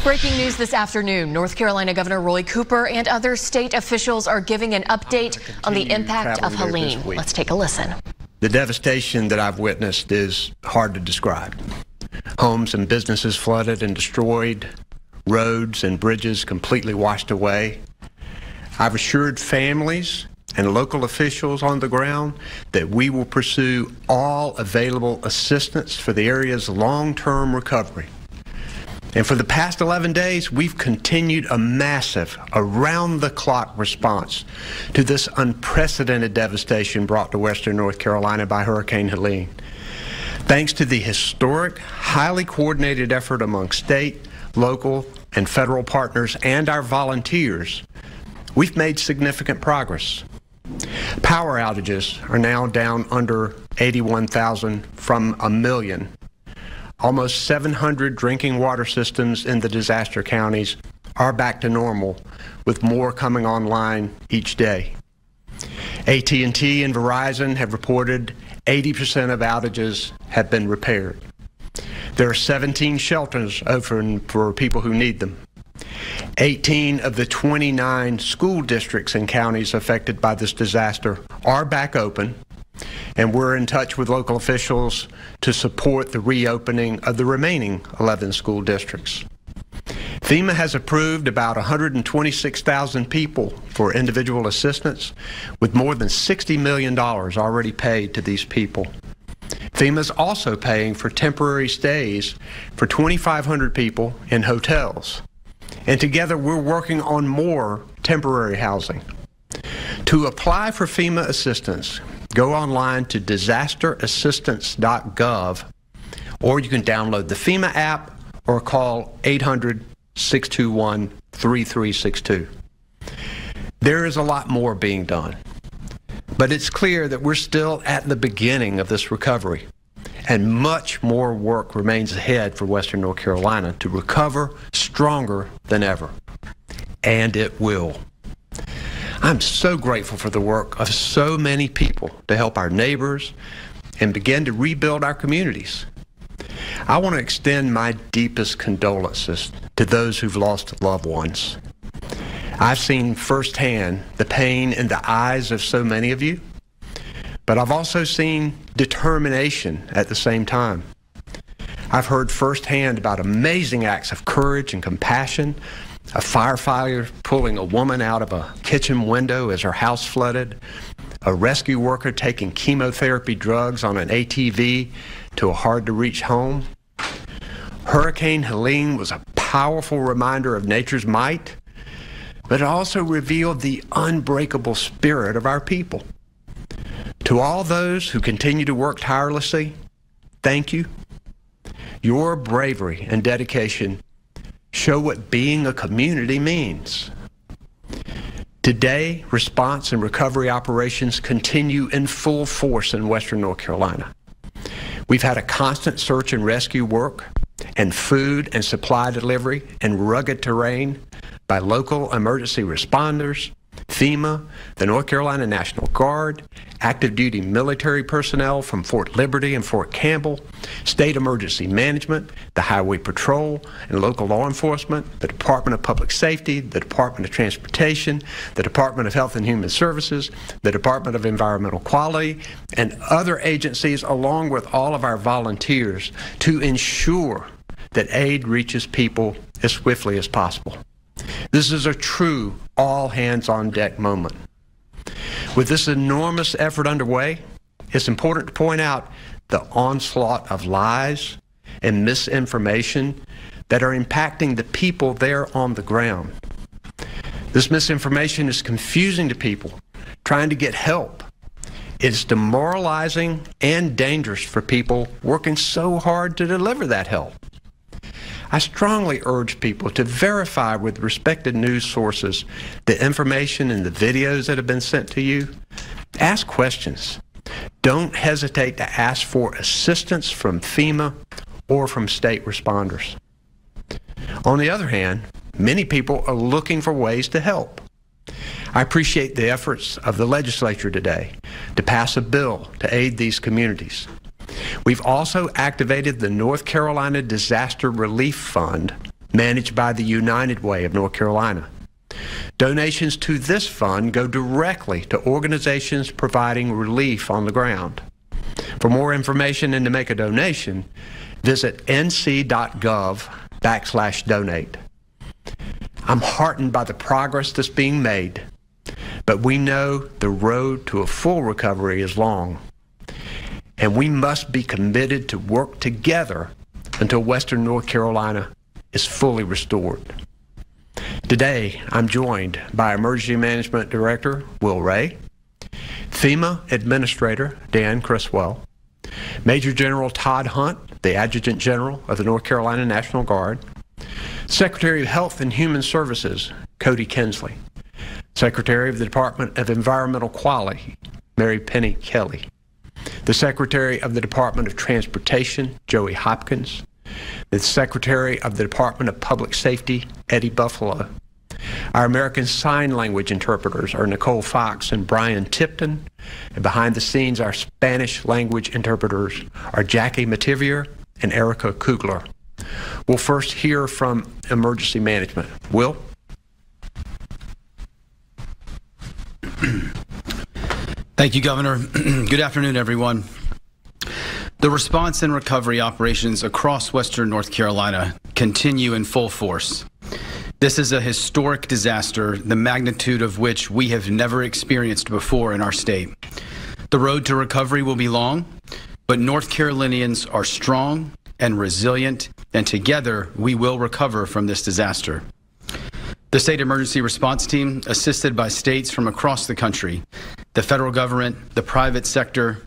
Breaking news this afternoon. North Carolina Governor Roy Cooper and other state officials are giving an update on the impact of Helene. Let's take a listen. The devastation that I've witnessed is hard to describe. Homes and businesses flooded and destroyed, roads and bridges completely washed away. I've assured families and local officials on the ground that we will pursue all available assistance for the area's long-term recovery. And for the past 11 days, we've continued a massive, around-the-clock response to this unprecedented devastation brought to western North Carolina by Hurricane Helene. Thanks to the historic, highly coordinated effort among state, local, and federal partners and our volunteers, we've made significant progress. Power outages are now down under 81,000 from 1 million. Almost 700 drinking water systems in the disaster counties are back to normal, with more coming online each day. AT&T and Verizon have reported 80% of outages have been repaired. There are 17 shelters open for people who need them. 18 of the 29 school districts and counties affected by this disaster are back open, and we're in touch with local officials to support the reopening of the remaining 11 school districts. FEMA has approved about 126,000 people for individual assistance, with more than $60 million already paid to these people. FEMA is also paying for temporary stays for 2,500 people in hotels. And together we're working on more temporary housing. To apply for FEMA assistance, go online to disasterassistance.gov, or you can download the FEMA app or call 800-621-3362. There is a lot more being done, but it's clear that we're still at the beginning of this recovery, and much more work remains ahead for western North Carolina to recover stronger than ever. And it will. I'm so grateful for the work of so many people to help our neighbors and begin to rebuild our communities. I want to extend my deepest condolences to those who've lost loved ones. I've seen firsthand the pain in the eyes of so many of you, but I've also seen determination at the same time. I've heard firsthand about amazing acts of courage and compassion, a firefighter pulling a woman out of a kitchen window as her house flooded, a rescue worker taking chemotherapy drugs on an ATV to a hard-to-reach home. Hurricane Helene was a powerful reminder of nature's might, but it also revealed the unbreakable spirit of our people. To all those who continue to work tirelessly, thank you. Your bravery and dedication show what being a community means. Today, response and recovery operations continue in full force in western North Carolina. We've had a constant search and rescue work and food and supply delivery in rugged terrain by local emergency responders, FEMA, the North Carolina National Guard, active duty military personnel from Fort Liberty and Fort Campbell, state emergency management, the Highway Patrol, and local law enforcement, the Department of Public Safety, the Department of Transportation, the Department of Health and Human Services, the Department of Environmental Quality, and other agencies, along with all of our volunteers, to ensure that aid reaches people as swiftly as possible. This is a true all-hands-on-deck moment. With this enormous effort underway, it's important to point out the onslaught of lies and misinformation that are impacting the people there on the ground. This misinformation is confusing to people trying to get help. It's demoralizing and dangerous for people working so hard to deliver that help. I strongly urge people to verify with respected news sources the information and the videos that have been sent to you. Ask questions. Don't hesitate to ask for assistance from FEMA or from state responders. On the other hand, many people are looking for ways to help. I appreciate the efforts of the legislature today to pass a bill to aid these communities. We've also activated the North Carolina Disaster Relief Fund managed by the United Way of North Carolina. Donations to this fund go directly to organizations providing relief on the ground. For more information and to make a donation, visit nc.gov/donate. I'm heartened by the progress that's being made, but we know the road to a full recovery is long, and we must be committed to work together until Western North Carolina is fully restored. Today, I'm joined by Emergency Management Director Will Ray, FEMA Administrator Dan Criswell, Major General Todd Hunt, the Adjutant General of the North Carolina National Guard, Secretary of Health and Human Services Cody Kinsley, Secretary of the Department of Environmental Quality Mary Penny Kelly, the Secretary of the Department of Transportation Joey Hopkins, the Secretary of the Department of Public Safety Eddie Buffalo. Our American Sign Language interpreters are Nicole Fox and Brian Tipton, and behind the scenes our Spanish language interpreters are Jackie Mativier and Erica Kugler. We'll first hear from Emergency Management. Will? Thank you, Governor. Good afternoon, everyone. The response and recovery operations across Western North Carolina continue in full force. This is a historic disaster, the magnitude of which we have never experienced before in our state. The road to recovery will be long, but North Carolinians are strong and resilient, and together we will recover from this disaster. The State Emergency Response Team, assisted by states from across the country, the federal government, the private sector,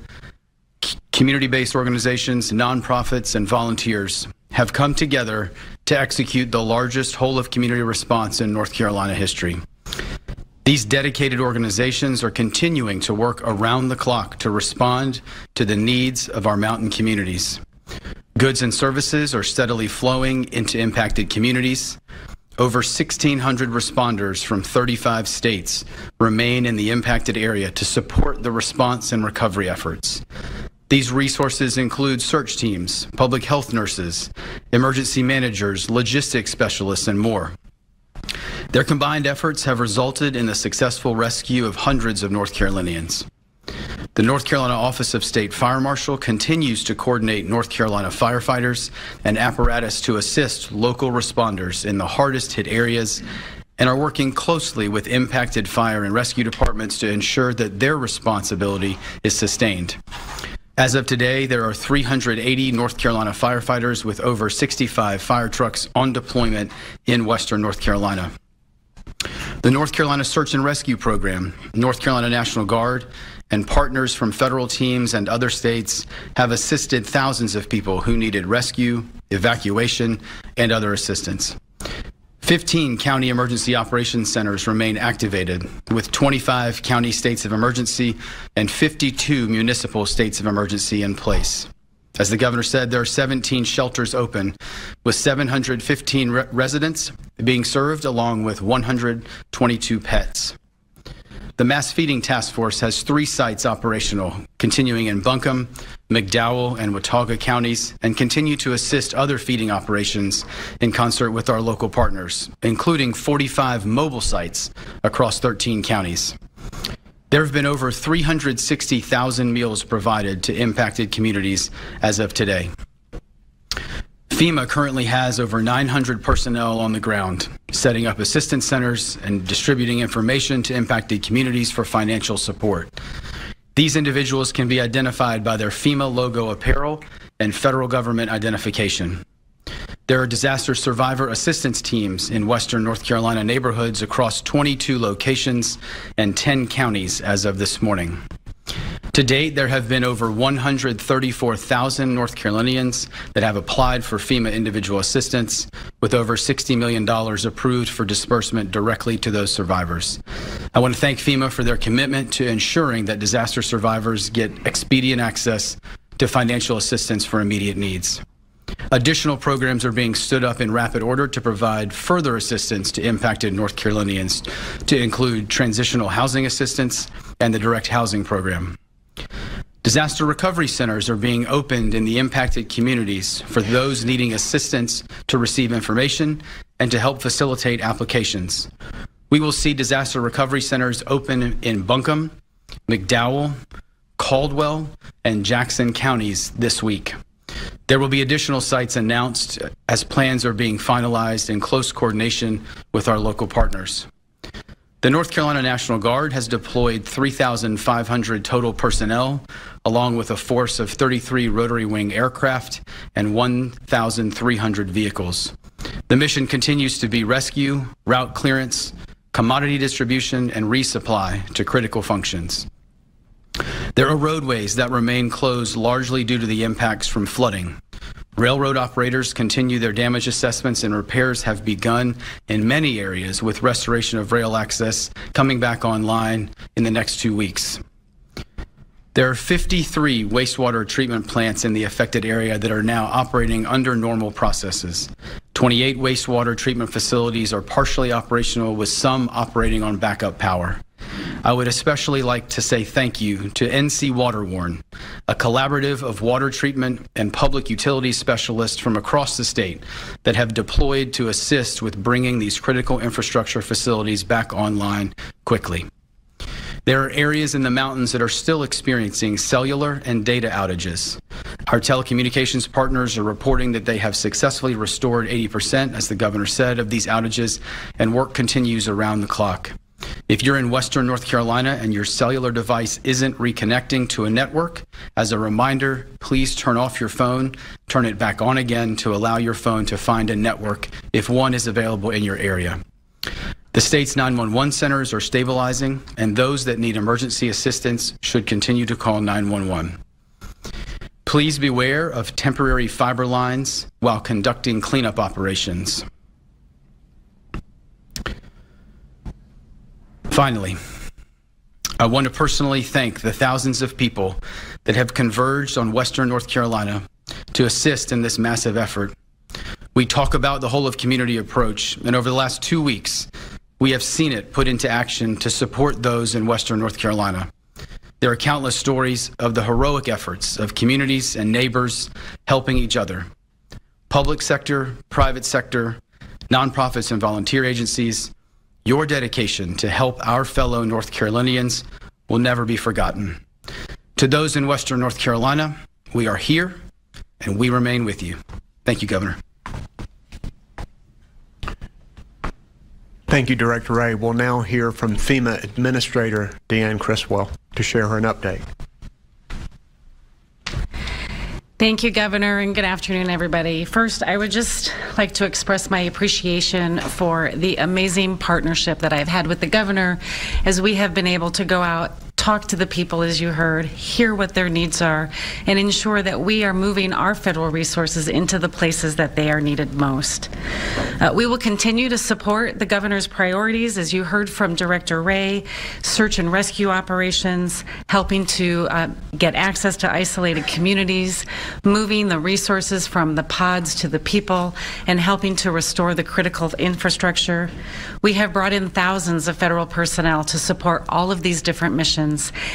community-based organizations, nonprofits, and volunteers have come together to execute the largest whole-of-community response in North Carolina history. These dedicated organizations are continuing to work around the clock to respond to the needs of our mountain communities. Goods and services are steadily flowing into impacted communities. Over 1,600 responders from 35 states remain in the impacted area to support the response and recovery efforts. These resources include search teams, public health nurses, emergency managers, logistics specialists, and more. Their combined efforts have resulted in the successful rescue of hundreds of North Carolinians. The North Carolina Office of State Fire Marshal continues to coordinate North Carolina firefighters and apparatus to assist local responders in the hardest hit areas and are working closely with impacted fire and rescue departments to ensure that their responsibility is sustained. As of today, there are 380 North Carolina firefighters with over 65 fire trucks on deployment in Western North Carolina. The North Carolina Search and Rescue Program, North Carolina National Guard, and partners from federal teams and other states have assisted thousands of people who needed rescue, evacuation, and other assistance. 15 county emergency operations centers remain activated, with 25 county states of emergency and 52 municipal states of emergency in place. As the governor said, there are 17 shelters open, with 715 residents being served along with 122 pets. The Mass Feeding Task Force has 3 sites operational, continuing in Buncombe, McDowell, and Watauga counties, and continue to assist other feeding operations in concert with our local partners, including 45 mobile sites across 13 counties. There have been over 360,000 meals provided to impacted communities as of today. FEMA currently has over 900 personnel on the ground, setting up assistance centers and distributing information to impacted communities for financial support. These individuals can be identified by their FEMA logo apparel and federal government identification. There are disaster survivor assistance teams in Western North Carolina neighborhoods across 22 locations and 10 counties as of this morning. To date, there have been over 134,000 North Carolinians that have applied for FEMA individual assistance, with over $60 million approved for disbursement directly to those survivors. I want to thank FEMA for their commitment to ensuring that disaster survivors get expedient access to financial assistance for immediate needs. Additional programs are being stood up in rapid order to provide further assistance to impacted North Carolinians, to include transitional housing assistance and the direct housing program. Disaster recovery centers are being opened in the impacted communities for those needing assistance to receive information and to help facilitate applications. We will see disaster recovery centers open in Buncombe, McDowell, Caldwell, and Jackson counties this week. There will be additional sites announced as plans are being finalized in close coordination with our local partners. The North Carolina National Guard has deployed 3,500 total personnel, along with a force of 33 rotary wing aircraft and 1,300 vehicles. The mission continues to be rescue, route clearance, commodity distribution, and resupply to critical functions. There are roadways that remain closed largely due to the impacts from flooding. Railroad operators continue their damage assessments, and repairs have begun in many areas, with restoration of rail access coming back online in the next 2 weeks. There are 53 wastewater treatment plants in the affected area that are now operating under normal processes. 28 wastewater treatment facilities are partially operational, with some operating on backup power. I would especially like to say thank you to NC Waterworn, a collaborative of water treatment and public utilities specialists from across the state that have deployed to assist with bringing these critical infrastructure facilities back online quickly. There are areas in the mountains that are still experiencing cellular and data outages. Our telecommunications partners are reporting that they have successfully restored 80%, as the governor said, of these outages, and work continues around the clock. If you're in Western North Carolina and your cellular device isn't reconnecting to a network, as a reminder, please turn off your phone, turn it back on again to allow your phone to find a network if one is available in your area. The state's 911 centers are stabilizing, and those that need emergency assistance should continue to call 911. Please beware of temporary fiber lines while conducting cleanup operations. Finally, I want to personally thank the thousands of people that have converged on Western North Carolina to assist in this massive effort. We talk about the whole of community approach, and over the last 2 weeks, we have seen it put into action to support those in Western North Carolina. There are countless stories of the heroic efforts of communities and neighbors helping each other. Public sector, private sector, nonprofits and volunteer agencies, your dedication to help our fellow North Carolinians will never be forgotten. To those in Western North Carolina, we are here and we remain with you. Thank you, Governor. Thank you, Director Ray. We'll now hear from FEMA Administrator Deanne Criswell to share her an update. Thank you, Governor, and good afternoon, everybody. First, I would just like to express my appreciation for the amazing partnership that I've had with the Governor as we have been able to go out, talk to the people, as you heard, hear what their needs are, and ensure that we are moving our federal resources into the places that they are needed most. We will continue to support the Governor's priorities, as you heard from Director Ray, search and rescue operations, helping to get access to isolated communities, moving the resources from the pods to the people, and helping to restore the critical infrastructure. We have brought in thousands of federal personnel to support all of these different missions,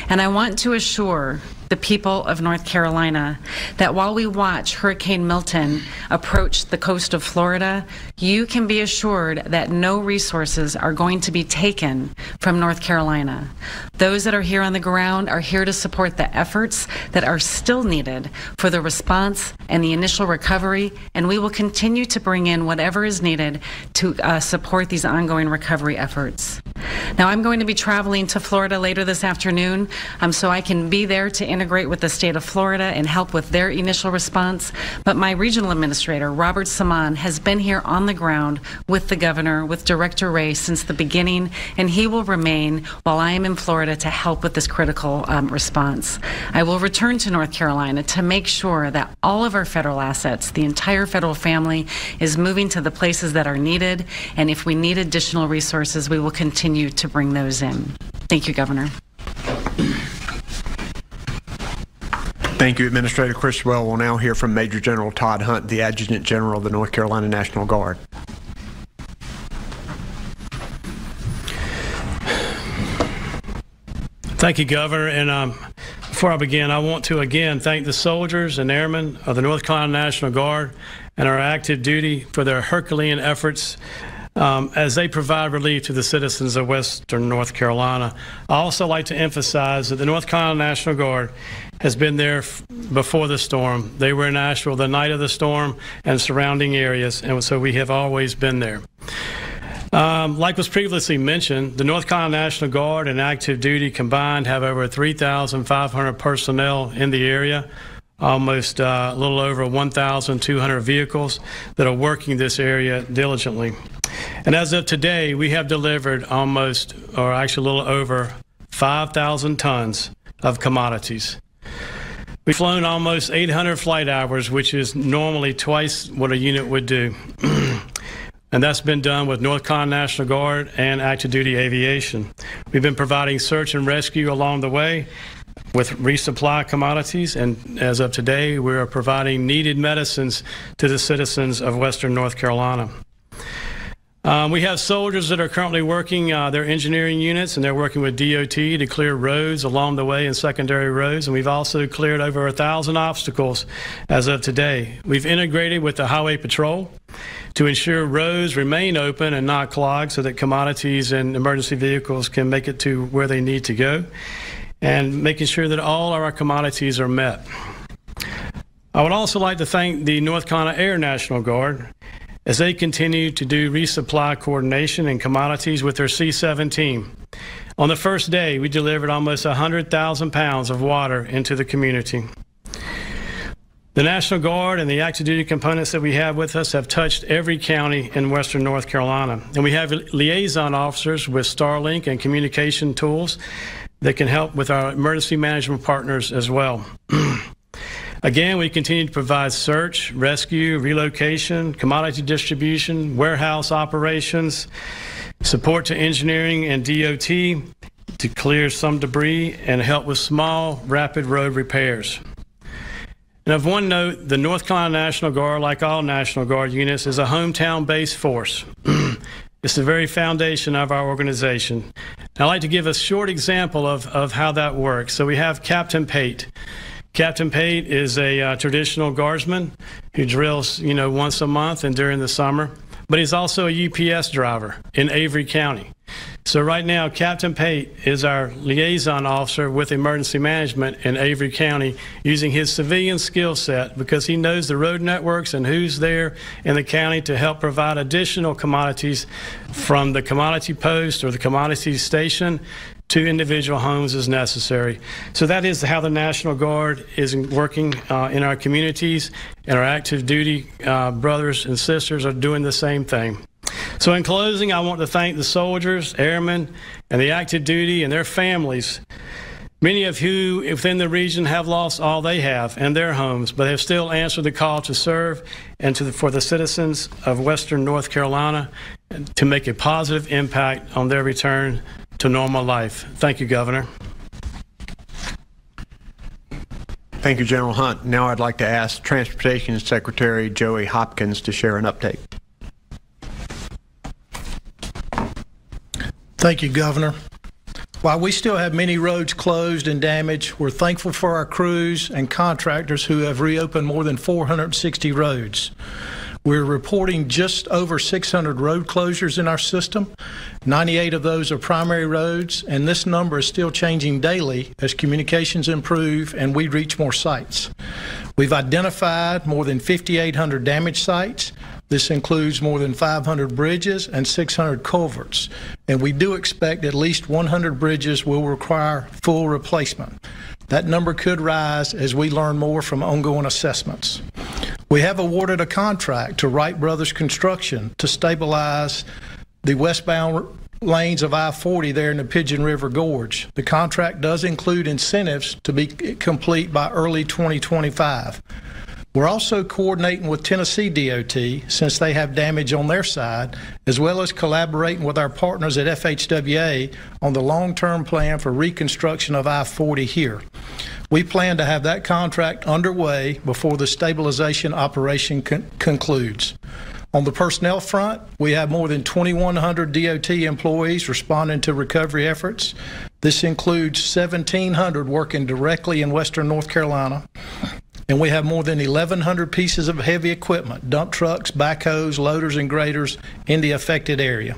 and I want to assure the people of North Carolina that while we watch Hurricane Milton approach the coast of Florida, you can be assured that no resources are going to be taken from North Carolina. Those that are here on the ground are here to support the efforts that are still needed for the response and the initial recovery, and we will continue to bring in whatever is needed to support these ongoing recovery efforts. Now, I'm going to be traveling to Florida later this afternoon, so I can be there to integrate with the state of Florida and help with their initial response. But my regional administrator, Robert Saman, has been here on the ground with the Governor, with Director Ray since the beginning, and he will remain while I am in Florida to help with this critical response. I will return to North Carolina to make sure that all of our federal assets, the entire federal family, is moving to the places that are needed, and if we need additional resources, we will continue to bring those in. Thank you, Governor. Thank you, Administrator Criswell. We'll now hear from Major General Todd Hunt, the Adjutant General of the North Carolina National Guard. Thank you, Governor, and Before I begin, I want to again thank the soldiers and airmen of the North Carolina National Guard and our active duty for their Herculean efforts as they provide relief to the citizens of Western North Carolina. I also like to emphasize that the North Carolina National Guard has been there before the storm. They were in Asheville the night of the storm and surrounding areas, and so we have always been there. Like was previously mentioned, the North Carolina National Guard and active duty combined have over 3,500 personnel in the area, almost a little over 1,200 vehicles that are working this area diligently. And as of today, we have delivered almost, or actually a little over, 5,000 tons of commodities. We've flown almost 800 flight hours, which is normally twice what a unit would do. And that's been done with North Carolina National Guard and active duty aviation. We've been providing search and rescue along the way with resupply commodities, and as of today, we are providing needed medicines to the citizens of Western North Carolina. We have soldiers that are currently working their engineering units, and they're working with DOT to clear roads along the way and secondary roads, and we've also cleared over 1,000 obstacles as of today. We've integrated with the Highway Patrol to ensure roads remain open and not clogged so that commodities and emergency vehicles can make it to where they need to go, and making sure that all of our commodities are met. I would also like to thank the North Carolina Air National Guard as they continue to do resupply coordination and commodities with their C-17. On the first day, we delivered almost 100,000 pounds of water into the community. The National Guard and the active duty components that we have with us have touched every county in Western North Carolina. And we have liaison officers with Starlink and communication tools that can help with our emergency management partners as well. Again, we continue to provide search, rescue, relocation, commodity distribution, warehouse operations, support to engineering and DOT to clear some debris, and help with small, rapid road repairs. And of one note, the North Carolina National Guard, like all National Guard units, is a hometown-based force. It's the very foundation of our organization. I'd like to give a short example of how that works. So we have Captain Pate. Captain Pate is a traditional guardsman who drills, once a month and during the summer, but he's also a UPS driver in Avery County. So right now, Captain Pate is our liaison officer with emergency management in Avery County, using his civilian skill set because he knows the road networks and who's there in the county to help provide additional commodities from the commodity post or the commodity station to individual homes as necessary. So that is how the National Guard is working in our communities, and our active duty brothers and sisters are doing the same thing. So in closing, I want to thank the soldiers, airmen, and the active duty and their families, many of who within the region have lost all they have and their homes, but have still answered the call to serve and for the citizens of Western North Carolina to make a positive impact on their return to normal life. Thank you, Governor. Thank you, General Hunt. Now I'd like to ask Transportation Secretary Joey Hopkins to share an update. Thank you, Governor. While we still have many roads closed and damaged, we're thankful for our crews and contractors who have reopened more than 460 roads. We're reporting just over 600 road closures in our system. 98 of those are primary roads, and this number is still changing daily as communications improve and we reach more sites. We've identified more than 5,800 damaged sites. This includes more than 500 bridges and 600 culverts, and we do expect at least 100 bridges will require full replacement. That number could rise as we learn more from ongoing assessments. We have awarded a contract to Wright Brothers Construction to stabilize the westbound lanes of I-40 there in the Pigeon River Gorge. The contract does include incentives to be complete by early 2025. We're also coordinating with Tennessee DOT since they have damage on their side, as well as collaborating with our partners at FHWA on the long-term plan for reconstruction of I-40 here. We plan to have that contract underway before the stabilization operation concludes. On the personnel front, we have more than 2,100 DOT employees responding to recovery efforts. This includes 1,700 working directly in western North Carolina, and we have more than 1,100 pieces of heavy equipment, dump trucks, backhoes, loaders, and graders in the affected area.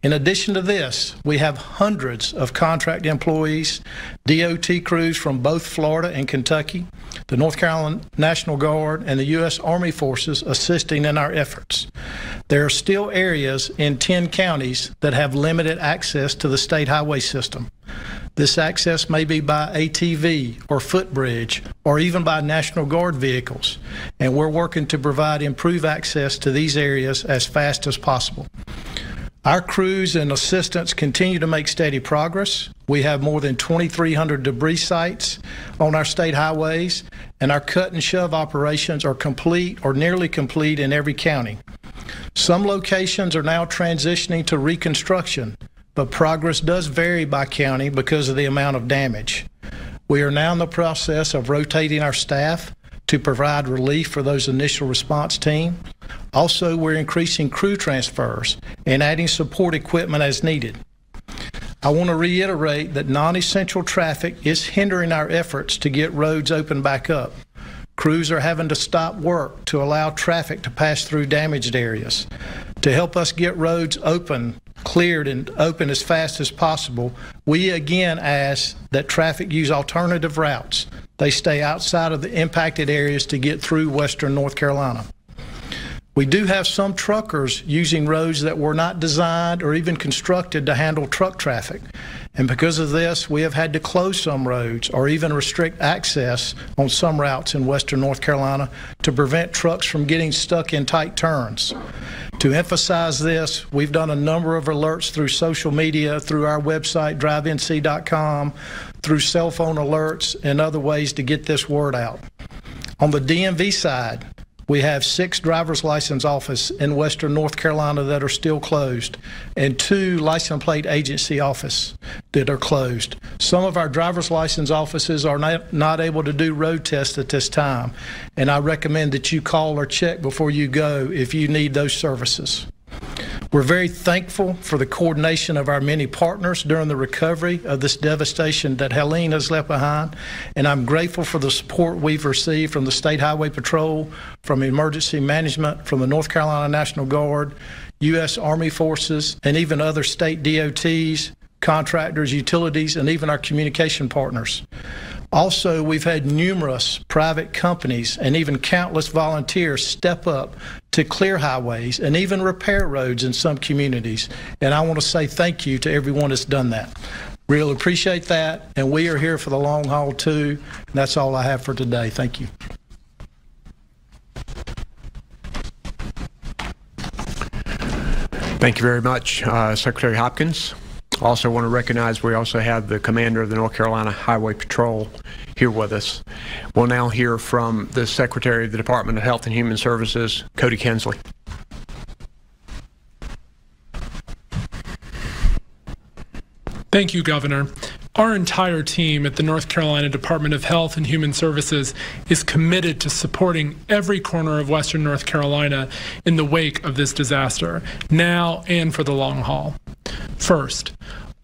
In addition to this, we have hundreds of contract employees, DOT crews from both Florida and Kentucky, the North Carolina National Guard, and the U.S. Army Forces assisting in our efforts. There are still areas in 10 counties that have limited access to the state highway system. This access may be by ATV or footbridge or even by National Guard vehicles, and we're working to provide improved access to these areas as fast as possible. Our crews and assistants continue to make steady progress. We have more than 2,300 debris sites on our state highways, and our cut and shove operations are complete or nearly complete in every county. Some locations are now transitioning to reconstruction, but progress does vary by county because of the amount of damage. We are now in the process of rotating our staff to provide relief for those initial response teams. Also, we're increasing crew transfers and adding support equipment as needed. I want to reiterate that non-essential traffic is hindering our efforts to get roads open back up. Crews are having to stop work to allow traffic to pass through damaged areas. To help us get roads cleared and open as fast as possible, we again ask that traffic use alternative routes. They stay outside of the impacted areas to get through western North Carolina. We do have some truckers using roads that were not designed or even constructed to handle truck traffic. And because of this, we have had to close some roads or even restrict access on some routes in western North Carolina to prevent trucks from getting stuck in tight turns. To emphasize this, we've done a number of alerts through social media, through our website, drivenc.com, through cell phone alerts, and other ways to get this word out. On the DMV side, we have 6 driver's license offices in western North Carolina that are still closed and 2 license plate agency offices that are closed. Some of our driver's license offices are not able to do road tests at this time, and I recommend that you call or check before you go if you need those services. We're very thankful for the coordination of our many partners during the recovery of this devastation that Helene has left behind, and I'm grateful for the support we've received from the State Highway Patrol, from Emergency Management, from the North Carolina National Guard, U.S. Army Forces, and even other state DOTs, contractors, utilities, and even our communication partners. Also, we've had numerous private companies and even countless volunteers step up to clear highways and even repair roads in some communities. And I want to say thank you to everyone that's done that. Really appreciate that, and we are here for the long haul too. And that's all I have for today. Thank you. Thank you very much, Secretary Hopkins. Also want to recognize we also have the commander of the North Carolina Highway Patrol here with us. We'll now hear from the Secretary of the Department of Health and Human Services, Cody Kinsley. Thank you, Governor. Our entire team at the North Carolina Department of Health and Human Services is committed to supporting every corner of western North Carolina in the wake of this disaster, now and for the long haul. First,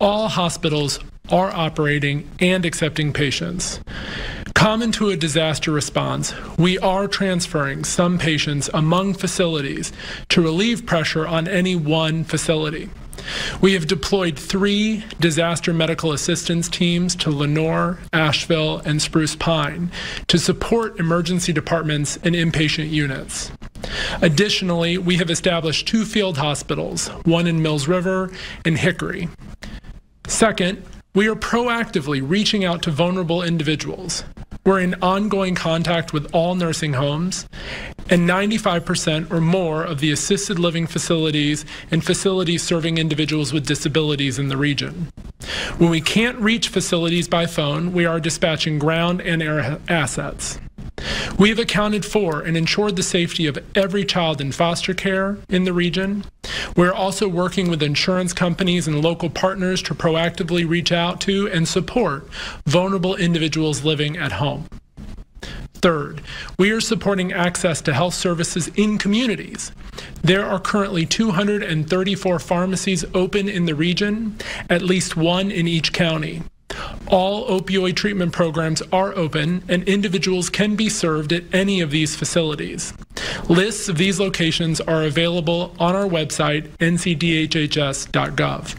all hospitals are operating and accepting patients. Common to a disaster response, we are transferring some patients among facilities to relieve pressure on any one facility. We have deployed 3 disaster medical assistance teams to Lenoir, Asheville, and Spruce Pine to support emergency departments and inpatient units. Additionally, we have established 2 field hospitals, one in Mills River and Hickory. Second, we are proactively reaching out to vulnerable individuals. We're in ongoing contact with all nursing homes, and 95% or more of the assisted living facilities and facilities serving individuals with disabilities in the region. When we can't reach facilities by phone, we are dispatching ground and air assets. We have accounted for and ensured the safety of every child in foster care in the region. We're also working with insurance companies and local partners to proactively reach out to and support vulnerable individuals living at home. Third, we are supporting access to health services in communities. There are currently 234 pharmacies open in the region, at least one in each county. All opioid treatment programs are open, and individuals can be served at any of these facilities. Lists of these locations are available on our website, ncdhhs.gov.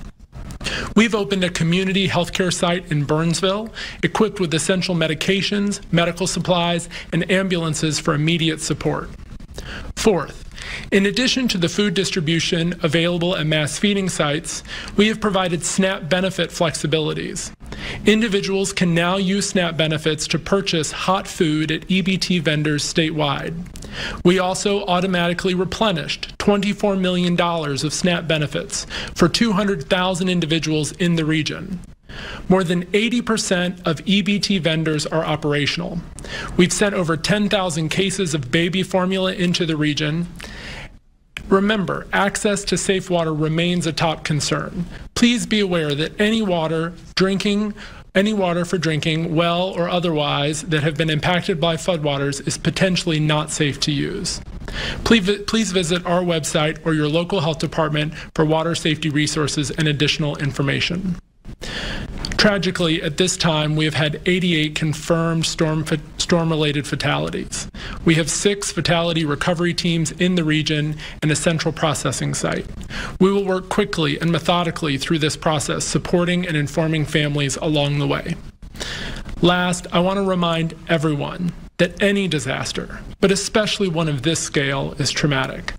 We've opened a community healthcare site in Burnsville, equipped with essential medications, medical supplies, and ambulances for immediate support. Fourth, in addition to the food distribution available at mass feeding sites, we have provided SNAP benefit flexibilities. Individuals can now use SNAP benefits to purchase hot food at EBT vendors statewide. We also automatically replenished $24 million of SNAP benefits for 200,000 individuals in the region. More than 80% of EBT vendors are operational. We've sent over 10,000 cases of baby formula into the region. Remember, access to safe water remains a top concern. Please be aware that any water for drinking, well or otherwise, that have been impacted by floodwaters is potentially not safe to use. Please visit our website or your local health department for water safety resources and additional information. Tragically, at this time, we have had 88 confirmed storm-related fatalities. We have 6 fatality recovery teams in the region and a central processing site. We will work quickly and methodically through this process, supporting and informing families along the way. Last, I want to remind everyone that any disaster, but especially one of this scale, is traumatic.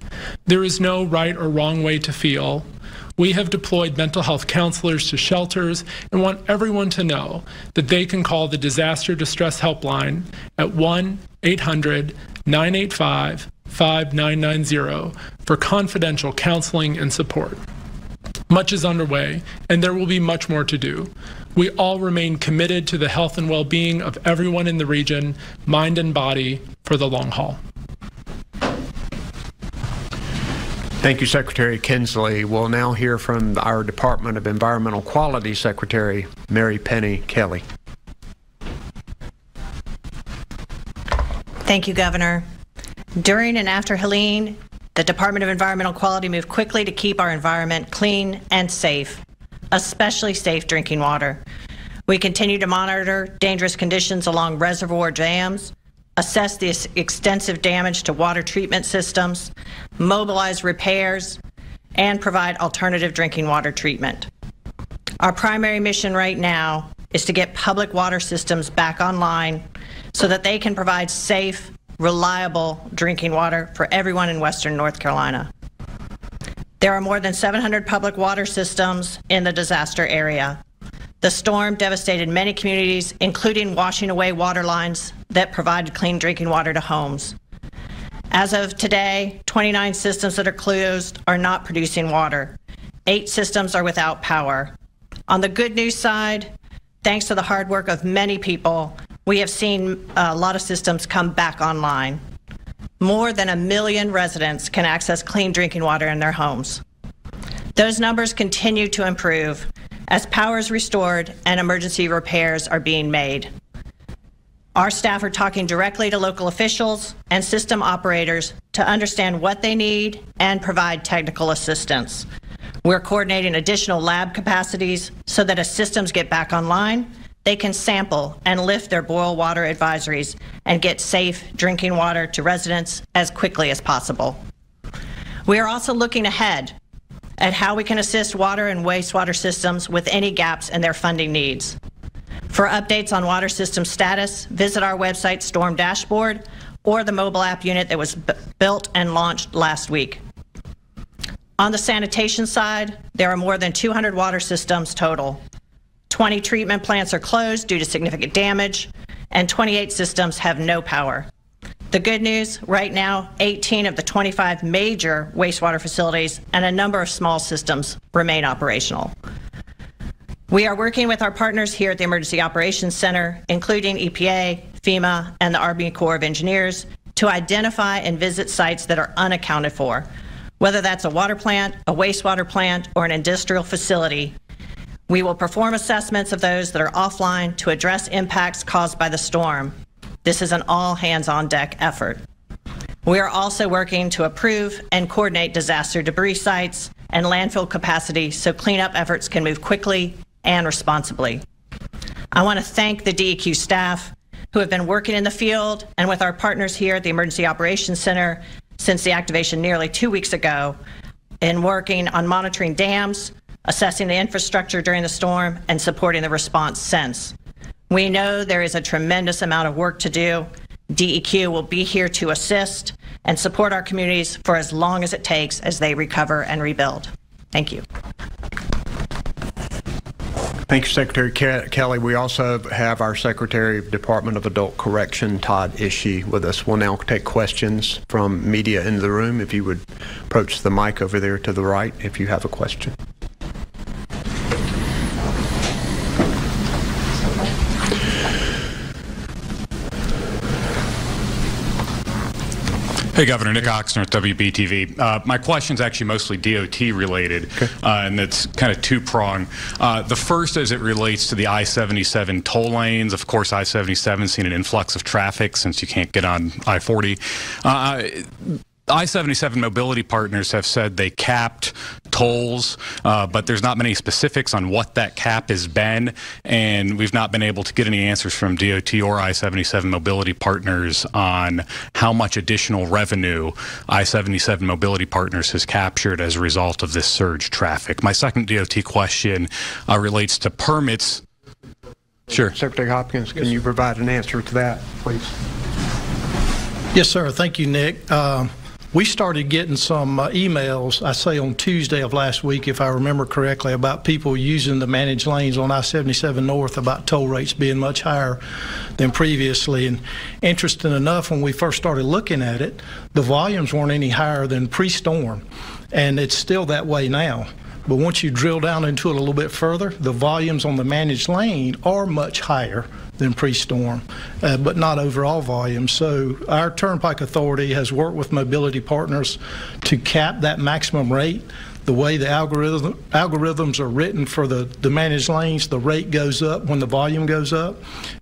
There is no right or wrong way to feel. We have deployed mental health counselors to shelters and want everyone to know that they can call the Disaster Distress Helpline at 1-800-985-5990 for confidential counseling and support. Much is underway, and there will be much more to do. We all remain committed to the health and well-being of everyone in the region, mind and body, for the long haul. Thank you, Secretary Kinsley. We'll now hear from our Department of Environmental Quality Secretary, Mary Penny Kelly. Thank you, Governor. During and after Helene, the Department of Environmental Quality moved quickly to keep our environment clean and safe, especially safe drinking water. We continue to monitor dangerous conditions along reservoir dams, assess the extensive damage to water treatment systems, mobilize repairs, and provide alternative drinking water treatment. Our primary mission right now is to get public water systems back online so that they can provide safe, reliable drinking water for everyone in Western North Carolina. There are more than 700 public water systems in the disaster area. The storm devastated many communities, including washing away water lines that provided clean drinking water to homes. As of today, 29 systems that are closed are not producing water. 8 systems are without power. On the good news side, thanks to the hard work of many people, we have seen a lot of systems come back online. More than 1 million residents can access clean drinking water in their homes. Those numbers continue to improve as power is restored and emergency repairs are being made. Our staff are talking directly to local officials and system operators to understand what they need and provide technical assistance. We're coordinating additional lab capacities so that as systems get back online, they can sample and lift their boil water advisories and get safe drinking water to residents as quickly as possible. We are also looking ahead at how we can assist water and wastewater systems with any gaps in their funding needs. For updates on water system status, visit our website Storm Dashboard or the mobile app unit that was built and launched last week. On the sanitation side, there are more than 200 water systems total. 20 treatment plants are closed due to significant damage, and 28 systems have no power. The good news, right now, 18 of the 25 major wastewater facilities and a number of small systems remain operational. We are working with our partners here at the Emergency Operations Center, including EPA, FEMA, and the Army Corps of Engineers, to identify and visit sites that are unaccounted for, whether that's a water plant, a wastewater plant, or an industrial facility. We will perform assessments of those that are offline to address impacts caused by the storm. This is an all-hands-on-deck effort. We are also working to approve and coordinate disaster debris sites and landfill capacity so cleanup efforts can move quickly and responsibly. I want to thank the DEQ staff who have been working in the field and with our partners here at the Emergency Operations Center since the activation nearly 2 weeks ago in working on monitoring dams, assessing the infrastructure during the storm, and supporting the response since. We know there is a tremendous amount of work to do. DEQ will be here to assist and support our communities for as long as it takes as they recover and rebuild. Thank you. Thank you, Secretary Kelly. We also have our Secretary of Department of Adult Correction, Todd Ishii, with us. We'll now take questions from media in the room. If you would approach the mic over there to the right if you have a question. Hey, Governor, Nick Oxner at WBTV. My question is actually mostly DOT related, and it's kind of two-pronged. The first, as it relates to the I-77 toll lanes. Of course, I-77 has seen an influx of traffic since you can't get on I-40. I-77 mobility partners have said they capped tolls, but there's not many specifics on what that cap has been, and we've not been able to get any answers from DOT or I-77 mobility partners on how much additional revenue I-77 mobility partners has captured as a result of this surge traffic. My second DOT question relates to permits. Sure. Secretary Hopkins, can you provide an answer to that, please? Yes, sir. Thank you, Nick. We started getting some emails, I say on Tuesday of last week, if I remember correctly, about people using the managed lanes on I-77 North, about toll rates being much higher than previously. And interesting enough, when we first started looking at it, the volumes weren't any higher than pre-storm, and it's still that way now. But once you drill down into it a little bit further, the volumes on the managed lane are much higher than pre-storm, but not overall volume. So our Turnpike Authority has worked with mobility partners to cap that maximum rate. The way the algorithms are written for the managed lanes, the rate goes up when the volume goes up.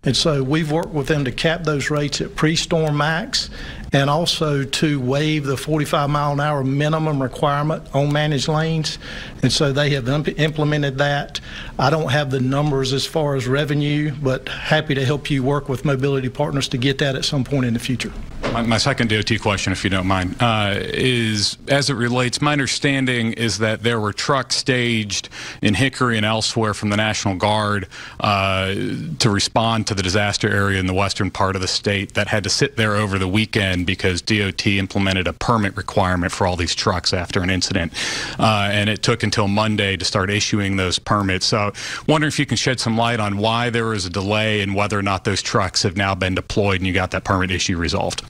And so we've worked with them to cap those rates at pre-storm max, and also to waive the 45-mile-an-hour minimum requirement on managed lanes. And so they have implemented that. I don't have the numbers as far as revenue, but happy to help you work with mobility partners to get that at some point in the future. My second DOT question, if you don't mind, is as it relates, my understanding is that there were trucks staged in Hickory and elsewhere from the National Guard to respond to the disaster area in the western part of the state that had to sit there over the weekend because DOT implemented a permit requirement for all these trucks after an incident. And it took until Monday to start issuing those permits. So wondering if you can shed some light on why there was a delay and whether or not those trucks have now been deployed and you got that permit issue resolved.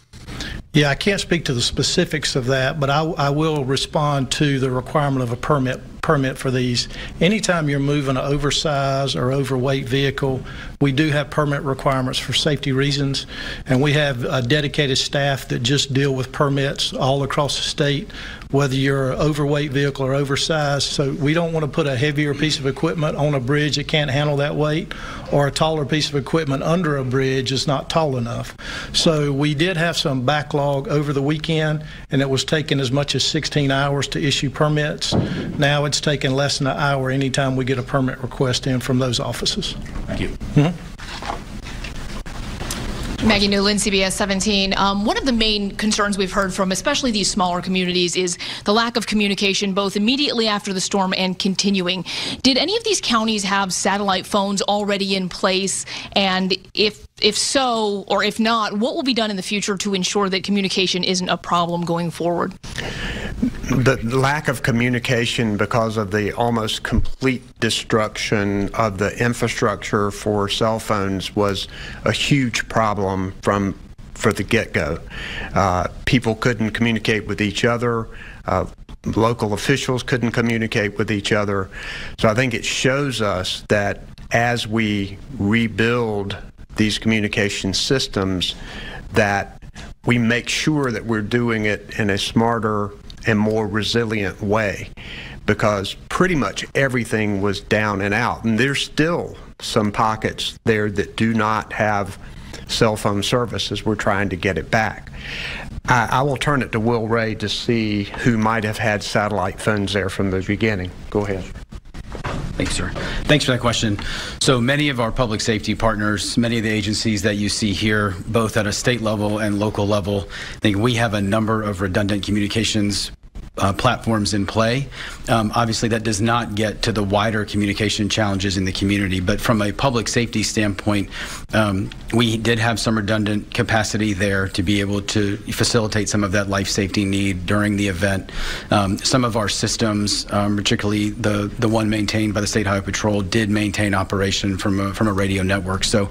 Yeah, I can't speak to the specifics of that, but I will respond to the requirement of a permit for these. Anytime you're moving an oversized or overweight vehicle, we do have permit requirements for safety reasons, and we have a dedicated staff that just deal with permits all across the state, whether you're an overweight vehicle or oversized. So we don't want to put a heavier piece of equipment on a bridge that can't handle that weight, or a taller piece of equipment under a bridge is not tall enough. So we did have some backlog over the weekend, and it was taking as much as 16 hours to issue permits. Now it's taking less than an hour anytime we get a permit request in from those offices. Thank you. Maggie Newland, CBS 17. One of the main concerns we've heard from especially these smaller communities is the lack of communication both immediately after the storm and continuing. Did any of these counties have satellite phones already in place? And if so, or if not, what will be done in the future to ensure that communication isn't a problem going forward? The lack of communication because of the almost complete destruction of the infrastructure for cell phones was a huge problem for the get-go. People couldn't communicate with each other. Local officials couldn't communicate with each other. So I think it shows us that as we rebuild these communication systems, that we make sure that we're doing it in a smarter and more resilient way, because pretty much everything was down and out, and there's still some pockets there that do not have cell phone service as we're trying to get it back. I will turn it to Will Ray to see who might have had satellite phones there from the beginning. Go ahead. Thanks, sir. Thanks for that question. So many of our public safety partners, many of the agencies that you see here, both at a state level and local level, I think we have a number of redundant communications platforms in play. Obviously, that does not get to the wider communication challenges in the community, but from a public safety standpoint, we did have some redundant capacity there to be able to facilitate some of that life safety need during the event. Some of our systems, particularly the one maintained by the State Highway Patrol, did maintain operation from a radio network. So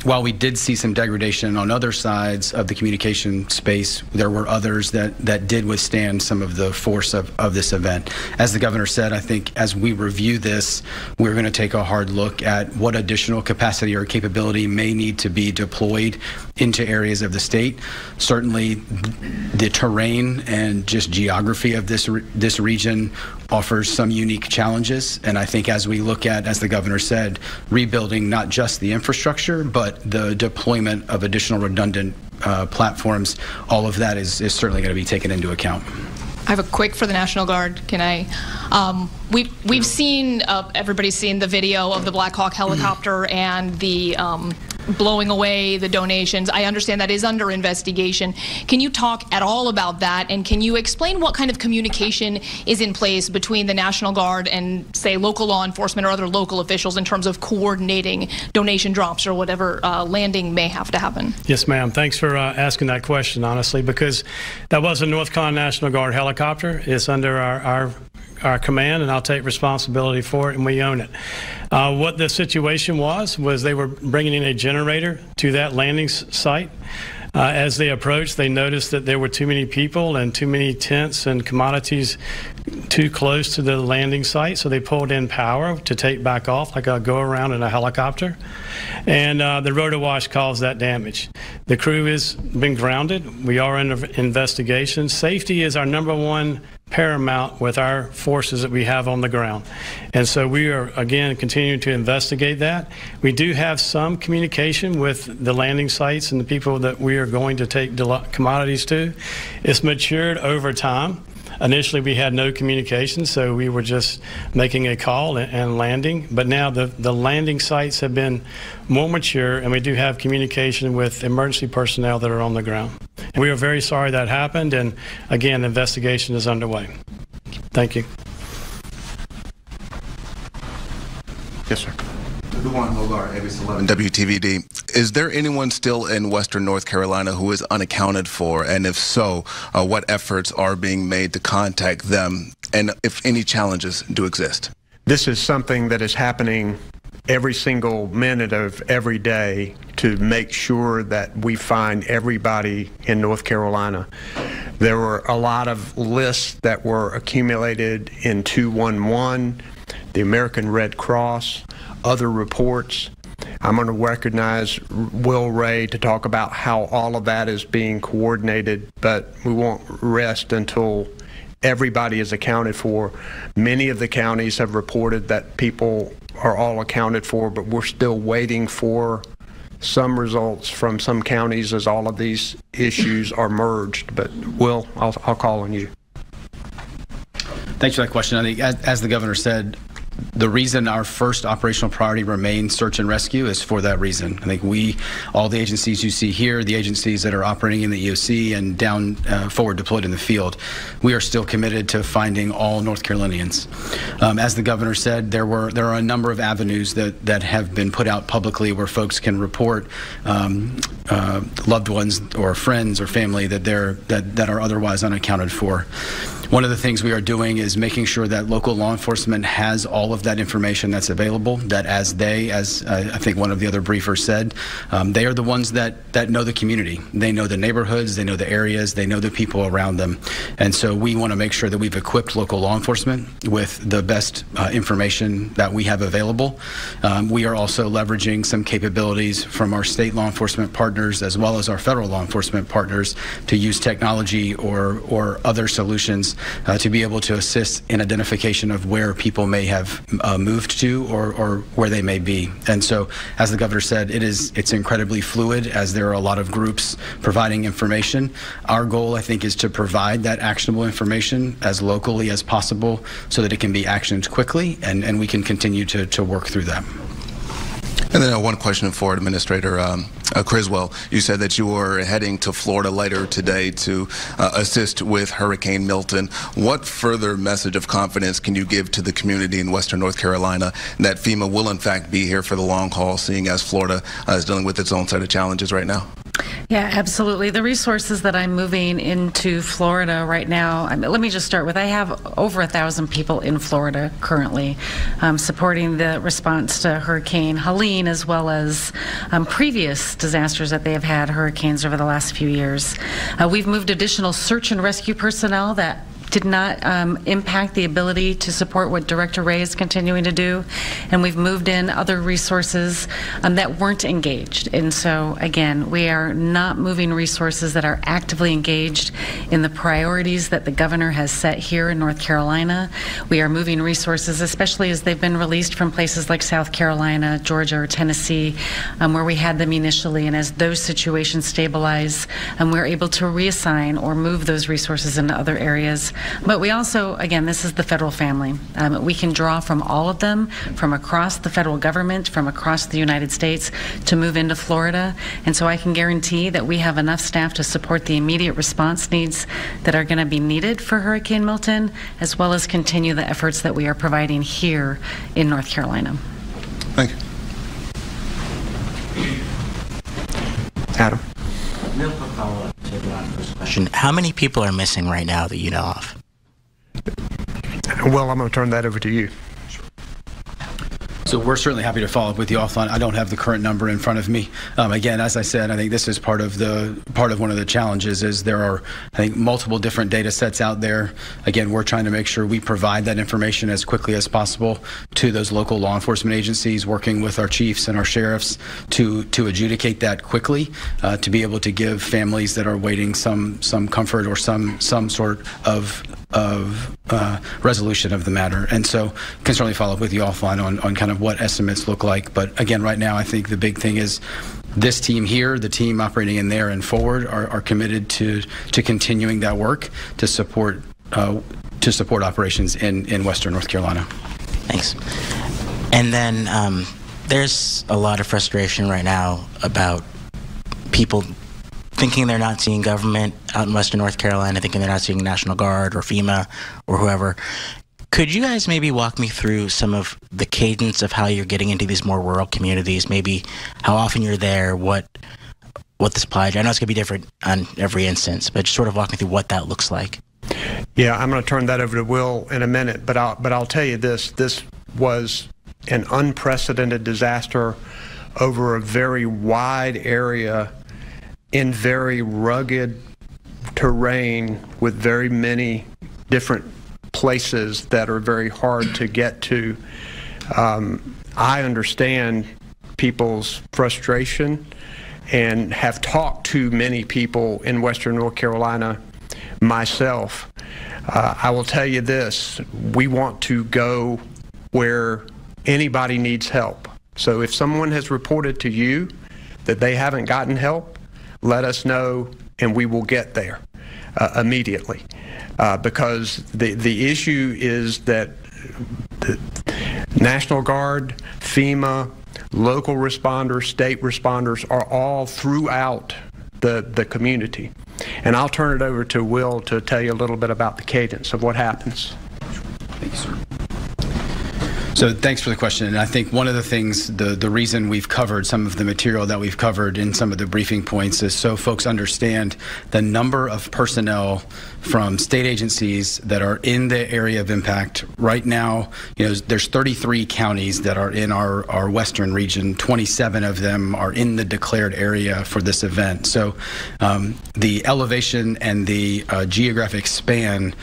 while we did see some degradation on other sides of the communication space, there were others that did withstand some of the force of this event. As the governor said, I think as we review this, we're going to take a hard look at what additional capacity or capability may need to be deployed into areas of the state. Certainly, the terrain and just geography of this region offers some unique challenges, and I think as we look at, as the governor said, rebuilding not just the infrastructure, but the deployment of additional redundant platforms, all of that is certainly going to be taken into account. I have a quick for the National Guard. Can I? We've seen, everybody's seen the video of the Black Hawk helicopter and the blowing away the donations. I understand that is under investigation. Can you talk at all about that, and can you explain what kind of communication is in place between the National Guard and, say, local law enforcement or other local officials in terms of coordinating donation drops or whatever landing may have to happen? Yes, ma'am. Thanks for asking that question, honestly, because that was a North Carolina National Guard helicopter. It's under our command, and I'll take responsibility for it, and we own it. What the situation was they were bringing in a generator to that landing site. As they approached, they noticed that there were too many people and too many tents and commodities too close to the landing site, so they pulled in power to take back off like a go-around in a helicopter. And the rotor wash caused that damage. The crew has been grounded. We are under investigation. Safety is our #1 paramount with our forces that we have on the ground. And so we are, again, continuing to investigate that. We do have some communication with the landing sites and the people that we are going to take commodities to. It's matured over time. Initially, we had no communication, so we were just making a call and landing. But now the landing sites have been more mature, and we do have communication with emergency personnel that are on the ground. And we are very sorry that happened, and again, the investigation is underway. Thank you. Yes, sir. Luan Hogar, ABC 11 WTVD. Is there anyone still in Western North Carolina who is unaccounted for? And if so, what efforts are being made to contact them? And if any challenges do exist? This is something that is happening every single minute of every day to make sure that we find everybody in North Carolina. There were a lot of lists that were accumulated in 211, the American Red Cross, other reports. I'm going to recognize Will Ray to talk about how all of that is being coordinated, but we won't rest until everybody is accounted for. Many of the counties have reported that people are all accounted for, but we're still waiting for some results from some counties as all of these issues are merged. But Will, I'll call on you. Thanks for that question. I think, as the governor said, the reason our first operational priority remains search and rescue is for that reason. I think all the agencies you see here, the agencies that are operating in the EOC and down forward deployed in the field, we are still committed to finding all North Carolinians. As the governor said, there are a number of avenues that have been put out publicly where folks can report loved ones or friends or family that are otherwise unaccounted for. One of the things we are doing is making sure that local law enforcement has all of that information that's available, that as I think one of the other briefers said, they are the ones that know the community. They know the neighborhoods, they know the areas, they know the people around them. And so we want to make sure that we've equipped local law enforcement with the best information that we have available. We are also leveraging some capabilities from our state law enforcement partners as well as our federal law enforcement partners to use technology or other solutions to be able to assist in identification of where people may have moved to or where they may be. And so, as the governor said, it's incredibly fluid, as there are a lot of groups providing information. Our goal, I think, is to provide that actionable information as locally as possible so that it can be actioned quickly, and we can continue to work through that. And then one question for Administrator Criswell. You said that you were heading to Florida later today to assist with Hurricane Milton. What further message of confidence can you give to the community in Western North Carolina that FEMA will in fact be here for the long haul, seeing as Florida is dealing with its own set of challenges right now? Yeah, absolutely. The resources that I'm moving into Florida right now, let me just start with, I have over 1,000 people in Florida currently supporting the response to Hurricane Helene, as well as previous disasters that they have had, hurricanes over the last few years. We've moved additional search and rescue personnel that did not impact the ability to support what Director Ray is continuing to do, and we've moved in other resources that weren't engaged. And so again, we are not moving resources that are actively engaged in the priorities that the governor has set here in North Carolina. We are moving resources, especially as they've been released from places like South Carolina, Georgia, or Tennessee, where we had them initially, and as those situations stabilize, we're able to reassign or move those resources into other areas. But we also, again, this is the federal family. We can draw from all of them, from across the federal government, from across the United States, to move into Florida. And so I can guarantee that we have enough staff to support the immediate response needs that are going to be needed for Hurricane Milton, as well as continue the efforts that we are providing here in North Carolina. Thank you. Adam. Real quick follow-up to the first question. How many people are missing right now that you know of? Well, I'm going to turn that over to you. So we're certainly happy to follow up with you offline. I don't have the current number in front of me. Again, as I said, I think this is part of one of the challenges is there are, I think, multiple different data sets out there. Again, we're trying to make sure we provide that information as quickly as possible to those local law enforcement agencies, working with our chiefs and our sheriffs to adjudicate that quickly, to be able to give families that are waiting some comfort or some sort of resolution of the matter. And so can certainly follow up with you offline on kind of what estimates look like. But again, right now, I think the big thing is this team here, the team operating in there and forward, are committed to continuing that work to support operations in Western North Carolina. Thanks. And then there's a lot of frustration right now about people thinking they're not seeing government out in Western North Carolina, thinking they're not seeing National Guard or FEMA or whoever. Could you guys maybe walk me through some of the cadence of how you're getting into these more rural communities, maybe how often you're there, what the supply, I know it's going to be different on every instance, but just sort of walk me through what that looks like. Yeah, I'm going to turn that over to Will in a minute, but I'll tell you this was an unprecedented disaster over a very wide area in very rugged terrain with very many different places that are very hard to get to. I understand people's frustration and have talked to many people in Western North Carolina myself. I will tell you this, we want to go where anybody needs help. So if someone has reported to you that they haven't gotten help, let us know and we will get there immediately. Because the issue is that the National Guard, FEMA, local responders, state responders are all throughout the community. And I'll turn it over to Will to tell you a little bit about the cadence of what happens. Thank you, sir. So thanks for the question. And I think one of the things, the reason we've covered some of the material that we've covered in some of the briefing points is so folks understand the number of personnel from state agencies that are in the area of impact. Right now, there's 33 counties that are in our western region. 27 of them are in the declared area for this event. So the elevation and the geographic span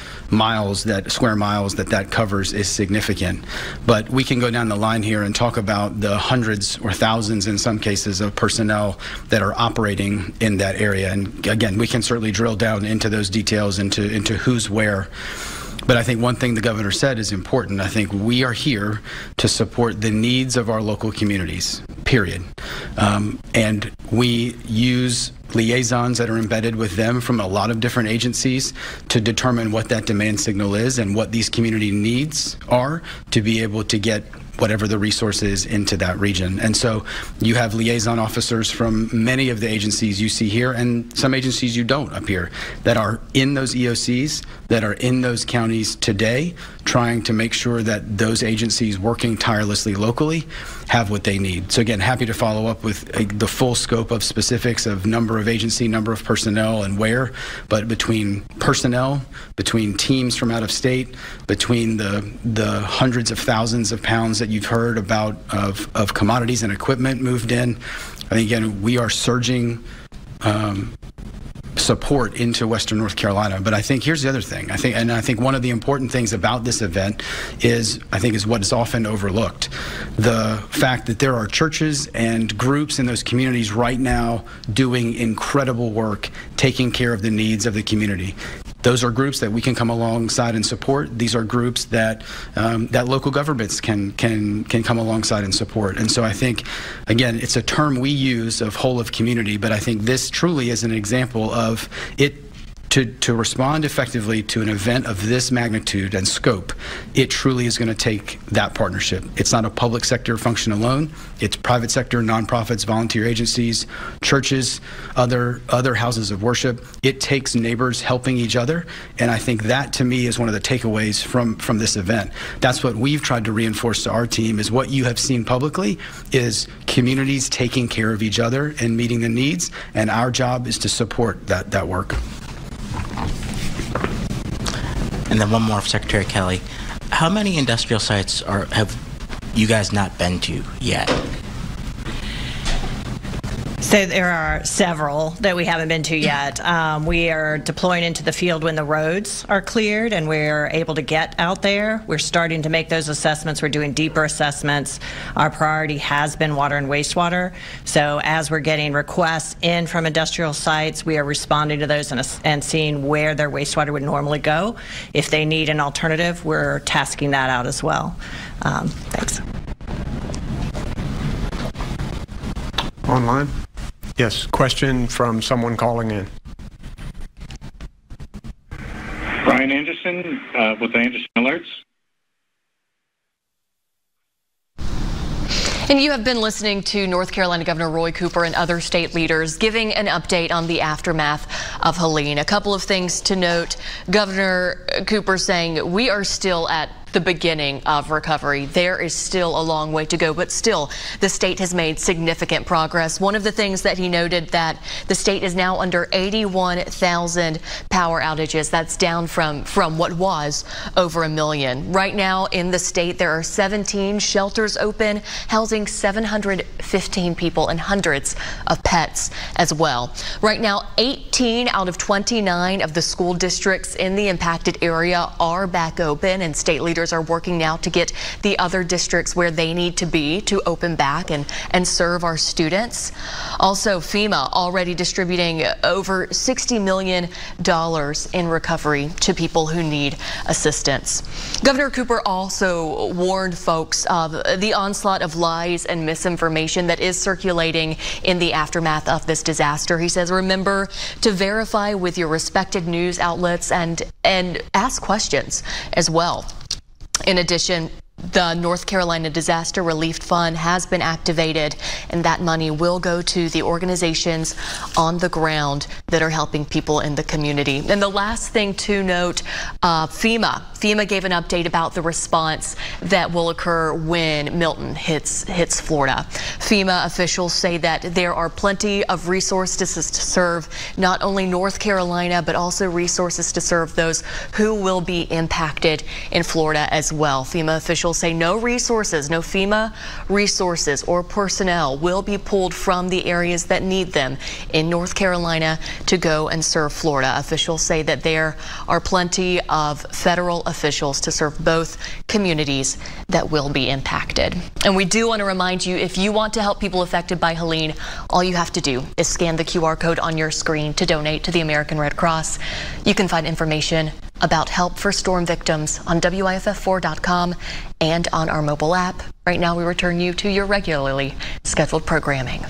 square miles that covers is significant. But we can go down the line here and talk about the hundreds or thousands in some cases of personnel that are operating in that area. And again, we can certainly drill down into those details into who's where. But I think one thing the governor said is important. I think we are here to support the needs of our local communities, period. And we use liaisons that are embedded with them from a lot of different agencies to determine what that demand signal is and what these community needs are to be able to get whatever the resource is into that region. And so you have liaison officers from many of the agencies you see here and some agencies you don't up here that are in those EOCs, that are in those counties today, trying to make sure that those agencies working tirelessly locally have what they need. So again, happy to follow up with the full scope of specifics of number of agency, number of personnel and where, but between personnel, between teams from out of state, between the hundreds of thousands of pounds that you've heard about of commodities and equipment moved in. I think again, we are surging support into Western North Carolina. But I think here's the other thing. I think one of the important things about this event is what is often overlooked. The fact that there are churches and groups in those communities right now doing incredible work, taking care of the needs of the community. Those are groups that we can come alongside and support. These are groups that that local governments can come alongside and support. And so I think, again, it's a term we use of whole of community, but I think this truly is an example of it. To respond effectively to an event of this magnitude and scope, it truly is going to take that partnership. It's not a public sector function alone. It's private sector, nonprofits, volunteer agencies, churches, other houses of worship. It takes neighbors helping each other, and I think that to me is one of the takeaways from this event. That's what we've tried to reinforce to our team, is what you have seen publicly is communities taking care of each other and meeting the needs, and our job is to support that work. And then one more for Secretary Kelly. How many industrial sites have you guys not been to yet? So there are several that we haven't been to yet. We are deploying into the field when the roads are cleared and we're able to get out there. We're starting to make those assessments. We're doing deeper assessments. Our priority has been water and wastewater. So as we're getting requests in from industrial sites, we are responding to those and seeing where their wastewater would normally go. If they need an alternative, we're tasking that out as well. Thanks. Online? Yes, question from someone calling in. Brian Anderson with the Anderson Alerts. And you have been listening to North Carolina Governor Roy Cooper and other state leaders giving an update on the aftermath of Helene. A couple of things to note. Governor Cooper saying we are still at the beginning of recovery. There is still a long way to go, but still the state has made significant progress. One of the things that he noted that the state is now under 81,000 power outages. That's down from what was over 1 million. Right now in the state there are 17 shelters open, housing 715 people and hundreds of pets as well. Right now 18 out of 29 of the school districts in the impacted area are back open, and state leaders are working now to get the other districts where they need to be to open back and serve our students. Also, FEMA already distributing over $60 million in recovery to people who need assistance. Governor Cooper also warned folks of the onslaught of lies and misinformation that is circulating in the aftermath of this disaster. He says, remember to verify with your respected news outlets and ask questions as well. In addition, the North Carolina Disaster Relief Fund has been activated, and that money will go to the organizations on the ground that are helping people in the community. And the last thing to note, FEMA gave an update about the response that will occur when Milton hits Florida. FEMA officials say that there are plenty of resources to serve not only North Carolina, but also resources to serve those who will be impacted in Florida as well. FEMA officials say no FEMA resources or personnel will be pulled from the areas that need them in North Carolina to go and serve Florida. Officials say that there are plenty of federal officials to serve both communities that will be impacted. And we do want to remind you, if you want to help people affected by Helene, all you have to do is scan the QR code on your screen to donate to the American Red Cross. You can find information about help for storm victims on WIFF4.com and on our mobile app. Right now, we return you to your regularly scheduled programming.